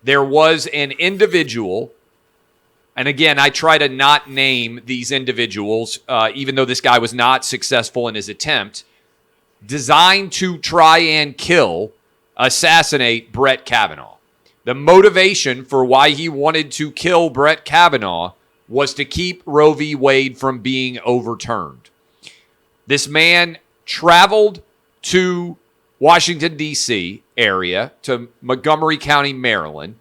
there was an individual, and again, I try to not name these individuals, even though this guy was not successful in his attempt, designed to try and assassinate Brett Kavanaugh. The motivation for why he wanted to kill Brett Kavanaugh was to keep Roe v. Wade from being overturned. This man traveled to Washington, D.C. area, to Montgomery County, Maryland.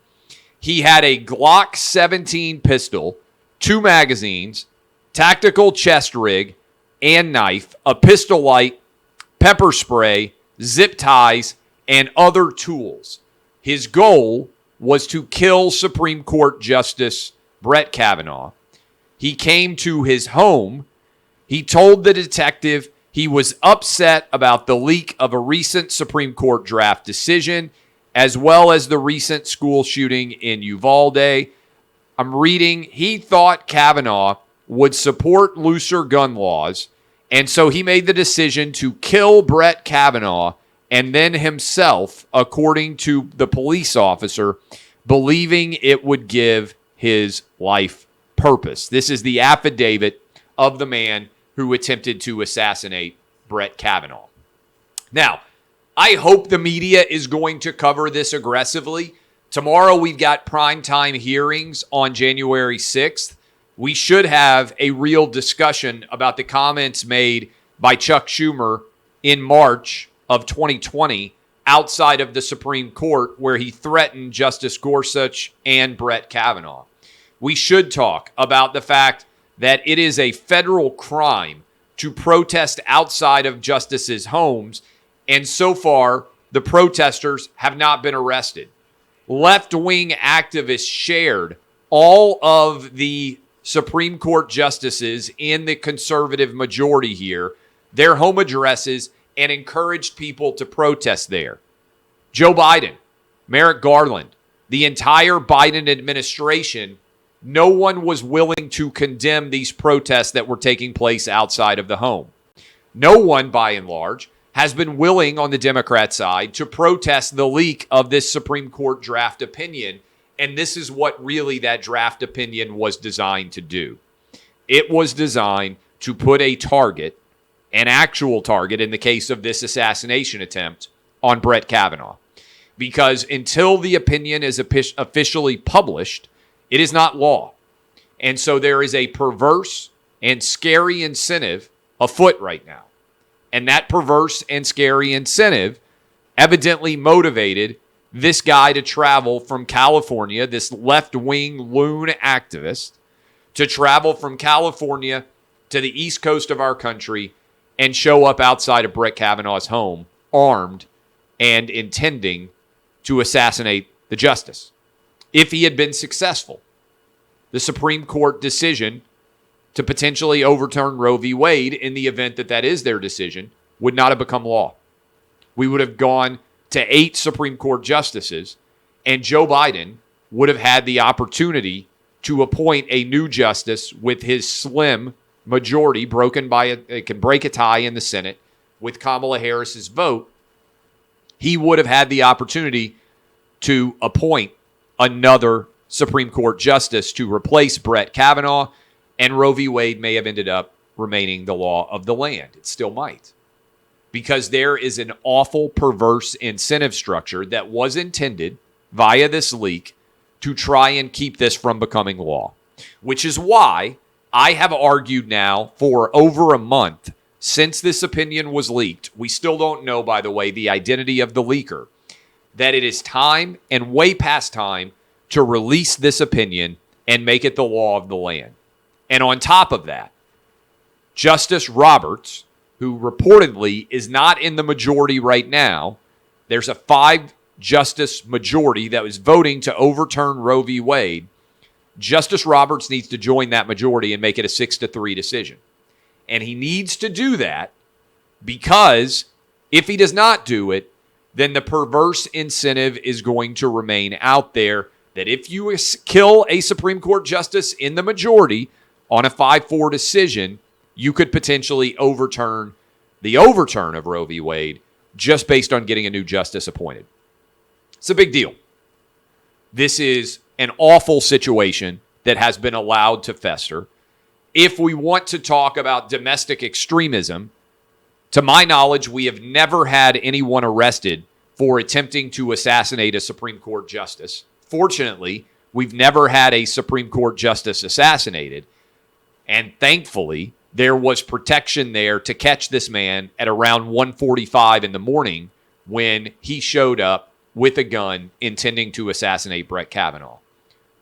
He had a Glock 17 pistol, 2 magazines, tactical chest rig, and knife, a pistol light, pepper spray, zip ties, and other tools. His goal was to kill Supreme Court Justice Brett Kavanaugh. He came to his home. He told the detective he was upset about the leak of a recent Supreme Court draft decision, as well as the recent school shooting in Uvalde. I'm reading, he thought Kavanaugh would support looser gun laws, and so he made the decision to kill Brett Kavanaugh and then himself, according to the police officer, believing it would give his life purpose. This is the affidavit of the man who attempted to assassinate Brett Kavanaugh. Now, I hope the media is going to cover this aggressively. Tomorrow we've got primetime hearings on January 6th. We should have a real discussion about the comments made by Chuck Schumer in March of 2020 outside of the Supreme Court, where he threatened Justice Gorsuch and Brett Kavanaugh. We should talk about the fact that it is a federal crime to protest outside of justices' homes, and so far, the protesters have not been arrested. Left-wing activists shared all of the Supreme Court justices in the conservative majority here, their home addresses, and encouraged people to protest there. Joe Biden, Merrick Garland, the entire Biden administration, no one was willing to condemn these protests that were taking place outside of the home. No one, by and large, has been willing on the Democrat side to protest the leak of this Supreme Court draft opinion, and this is what really that draft opinion was designed to do. It was designed to put a target, an actual target in the case of this assassination attempt, on Brett Kavanaugh. Because until the opinion is officially published, it is not law. And so there is a perverse and scary incentive afoot right now. And that perverse and scary incentive evidently motivated this guy to travel from California, this left-wing loon activist, to travel from California to the east coast of our country and show up outside of Brett Kavanaugh's home, armed and intending to assassinate the justice. If he had been successful, the Supreme Court decision to potentially overturn Roe v. Wade, in the event that that is their decision, would not have become law. We would have gone to 8 Supreme Court justices, and Joe Biden would have had the opportunity to appoint a new justice with his slim majority broken by it can break a tie in the Senate with Kamala Harris's vote. He would have had the opportunity to appoint another Supreme Court justice to replace Brett Kavanaugh, and Roe v. Wade may have ended up remaining the law of the land. It still might. Because there is an awful, perverse incentive structure that was intended via this leak to try and keep this from becoming law. Which is why I have argued now for over a month since this opinion was leaked. We still don't know, by the way, the identity of the leaker. That it is time, and way past time, to release this opinion and make it the law of the land. And on top of that, Justice Roberts, who reportedly is not in the majority right now, there's a 5-justice majority that was voting to overturn Roe v. Wade. Justice Roberts needs to join that majority and make it a 6-3 decision. And he needs to do that because if he does not do it, then the perverse incentive is going to remain out there that if you kill a Supreme Court justice in the majority on a 5-4 decision, you could potentially overturn the overturn of Roe v. Wade just based on getting a new justice appointed. It's a big deal. This is an awful situation that has been allowed to fester. If we want to talk about domestic extremism, to my knowledge, we have never had anyone arrested for attempting to assassinate a Supreme Court justice. Fortunately, we've never had a Supreme Court justice assassinated. And thankfully, there was protection there to catch this man at around 1:45 in the morning when he showed up with a gun intending to assassinate Brett Kavanaugh.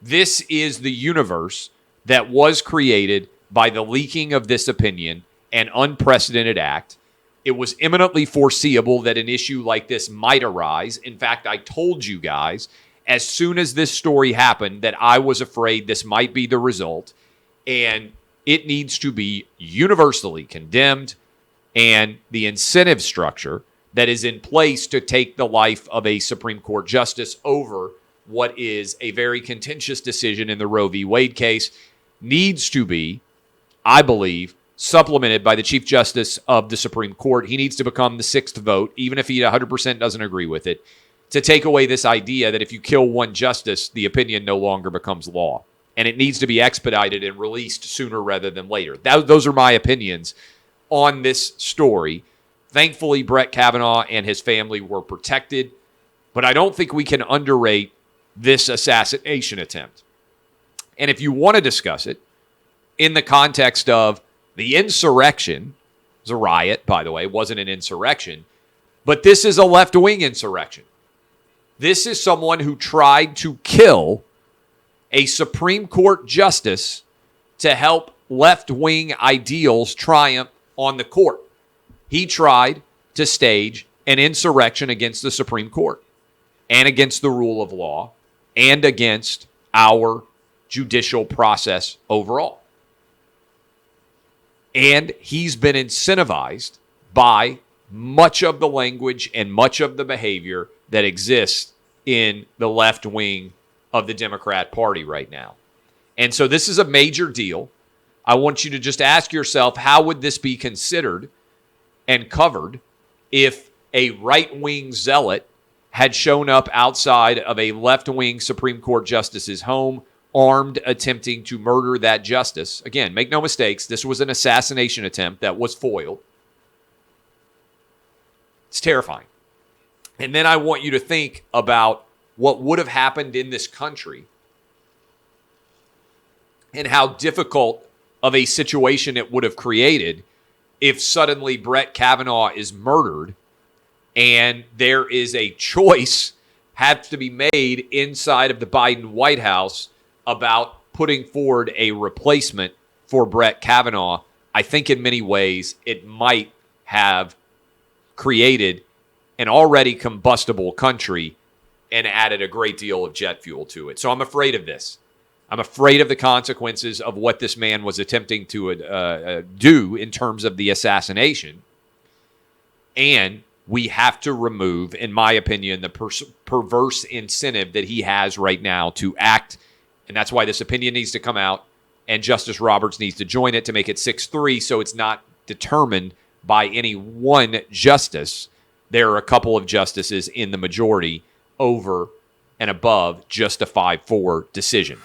This is the universe that was created by the leaking of this opinion, an unprecedented act. It was eminently foreseeable that an issue like this might arise. In fact, I told you guys as soon as this story happened that I was afraid this might be the result, and it needs to be universally condemned, and the incentive structure that is in place to take the life of a Supreme Court justice over what is a very contentious decision in the Roe v. Wade case needs to be, I believe, supplemented by the Chief Justice of the Supreme Court. He needs to become the sixth vote, even if he 100% doesn't agree with it, to take away this idea that if you kill one justice, the opinion no longer becomes law. And it needs to be expedited and released sooner rather than later. Those are my opinions on this story. Thankfully, Brett Kavanaugh and his family were protected, but I don't think we can underrate this assassination attempt. And if you want to discuss it in the context of the insurrection, it was a riot, by the way, it wasn't an insurrection, but this is a left-wing insurrection. This is someone who tried to kill a Supreme Court justice to help left-wing ideals triumph on the court. He tried to stage an insurrection against the Supreme Court and against the rule of law and against our judicial process overall. And he's been incentivized by much of the language and much of the behavior that exists in the left wing of the Democrat Party right now. And so this is a major deal. I want you to just ask yourself, how would this be considered and covered if a right-wing zealot had shown up outside of a left-wing Supreme Court justice's home, armed, attempting to murder that justice? Again, make no mistakes, this was an assassination attempt that was foiled. It's terrifying. And then I want you to think about what would have happened in this country and how difficult of a situation it would have created if suddenly Brett Kavanaugh is murdered and there is a choice has to be made inside of the Biden White House about putting forward a replacement for Brett Kavanaugh. I think in many ways it might have created an already combustible country and added a great deal of jet fuel to it. So I'm afraid of this. I'm afraid of the consequences of what this man was attempting to do in terms of the assassination. And we have to remove, in my opinion, the perverse incentive that he has right now to act. And that's why this opinion needs to come out. And Justice Roberts needs to join it to make it 6-3 so it's not determined by any one justice. There are a couple of justices in the majority over and above just a 5-4 decision.